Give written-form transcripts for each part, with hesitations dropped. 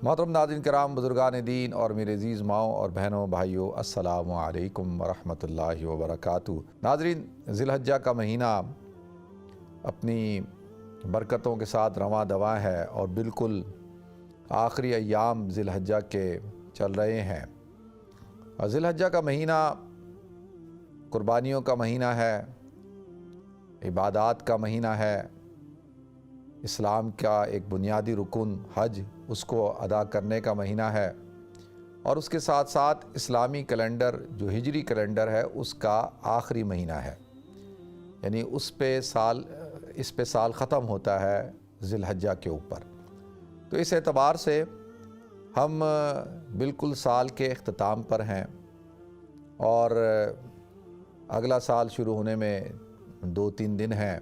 محترم ناظرین کرام، بزرگان دین اور میرے عزیز ماؤں اور بہنوں بھائیوں، السلام علیکم ورحمۃ اللہ وبرکاتہ۔ ناظرین، ذی الحجہ کا مہینہ اپنی برکتوں کے ساتھ رواں دواں ہے اور بالکل آخری ایام ذی الحجہ کے چل رہے ہیں۔ اور ذی الحجہ کا مہینہ قربانیوں کا مہینہ ہے، عبادات کا مہینہ ہے، اسلام کا ایک بنیادی رکن حج اس کو ادا کرنے کا مہینہ ہے، اور اس کے ساتھ ساتھ اسلامی کیلنڈر جو ہجری کیلنڈر ہے اس کا آخری مہینہ ہے، یعنی اس پہ سال ختم ہوتا ہے ذی الحجہ کے اوپر۔ تو اس اعتبار سے ہم بالکل سال کے اختتام پر ہیں اور اگلا سال شروع ہونے میں 2-3 دن ہیں،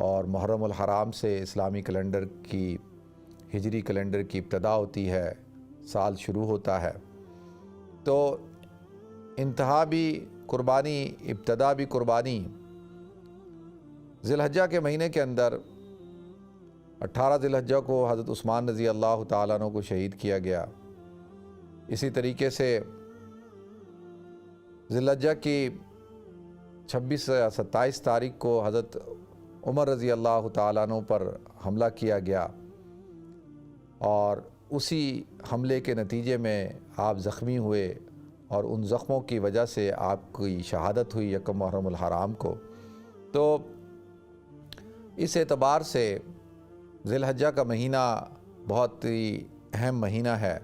اور محرم الحرام سے اسلامی کیلنڈر کی ہجری کیلنڈر کی ابتدا ہوتی ہے، سال شروع ہوتا ہے۔ تو انتہا بھی قربانی، ابتدا بھی قربانی۔ ذی الحجہ کے مہینے کے اندر 18 ذی الحجہ کو حضرت عثمان رضی اللہ تعالیٰ عنہ کو شہید کیا گیا۔ اسی طریقے سے ذی الحجہ کی 26 یا 27 تاریخ کو حضرت عمر رضی اللہ تعالیٰ عنہ پر حملہ کیا گیا، اور اسی حملے کے نتیجے میں آپ زخمی ہوئے، اور ان زخموں کی وجہ سے آپ کی شہادت ہوئی یکم محرم الحرام کو۔ تو اس اعتبار سے ذی الحجہ کا مہینہ بہت ہی اہم مہینہ ہے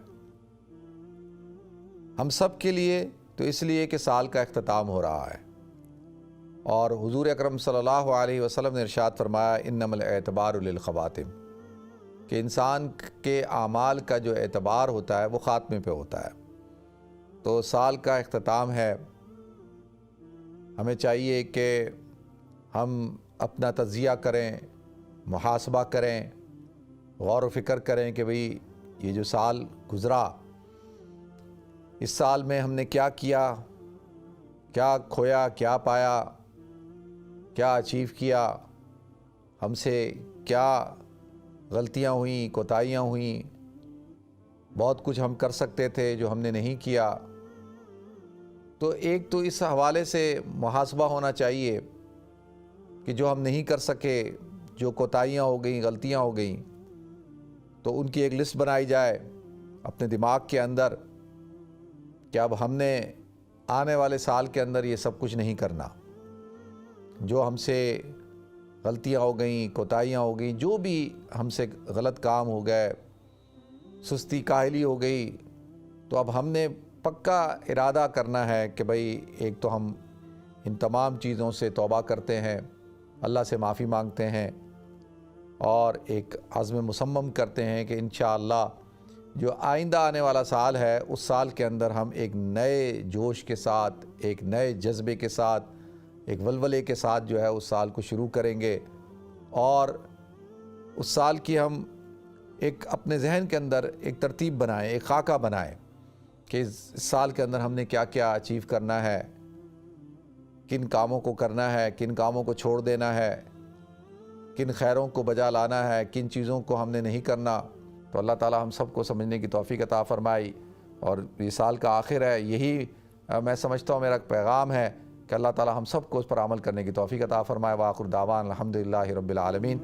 ہم سب کے لیے، تو اس لیے کہ سال کا اختتام ہو رہا ہے، اور حضور اکرم صلی اللہ علیہ وسلم نے ارشاد فرمایا انما الاعتبار للخواتم، کہ انسان کے اعمال کا جو اعتبار ہوتا ہے وہ خاتمے پہ ہوتا ہے۔ تو سال کا اختتام ہے، ہمیں چاہیے کہ ہم اپنا تجزیہ کریں، محاسبہ کریں، غور و فکر کریں کہ بھئی یہ جو سال گزرا، اس سال میں ہم نے کیا کیا، کیا کھویا، کیا پایا، کیا اچیو کیا، ہم سے کیا غلطیاں ہوئیں، کوتاہیاں ہوئیں، بہت کچھ ہم کر سکتے تھے جو ہم نے نہیں کیا۔ تو ایک تو اس حوالے سے محاسبہ ہونا چاہیے کہ جو ہم نہیں کر سکے، جو کوتاہیاں ہو گئیں، غلطیاں ہو گئیں، تو ان کی ایک لسٹ بنائی جائے اپنے دماغ کے اندر کہ اب ہم نے آنے والے سال کے اندر یہ سب کچھ نہیں کرنا۔ جو ہم سے غلطیاں ہو گئیں، کوتاہیاں ہو گئیں، جو بھی ہم سے غلط کام ہو گئے، سستی کاہلی ہو گئی، تو اب ہم نے پکا ارادہ کرنا ہے کہ بھئی ایک تو ہم ان تمام چیزوں سے توبہ کرتے ہیں، اللہ سے معافی مانگتے ہیں، اور ایک عزم مصمم کرتے ہیں کہ انشاءاللہ جو آئندہ آنے والا سال ہے اس سال کے اندر ہم ایک نئے جوش کے ساتھ، ایک نئے جذبے کے ساتھ، ایک ولولے کے ساتھ جو ہے اس سال کو شروع کریں گے، اور اس سال کی ہم ایک اپنے ذہن کے اندر ایک ترتیب بنائیں، ایک خاکہ بنائیں کہ اس سال کے اندر ہم نے کیا کیا اچیو کرنا ہے، کن کاموں کو کرنا ہے، کن کاموں کو چھوڑ دینا ہے، کن خیروں کو بجا لانا ہے، کن چیزوں کو ہم نے نہیں کرنا۔ تو اللہ تعالی ہم سب کو سمجھنے کی توفیق عطا فرمائی، اور یہ سال کا آخر ہے، یہی میں سمجھتا ہوں میرا پیغام ہے کہ اللہ تعالی ہم سب کو اس پر عمل کرنے کی توفیق عطا فرمائے۔ وآخر دعوانا الحمدللہ رب العالمین۔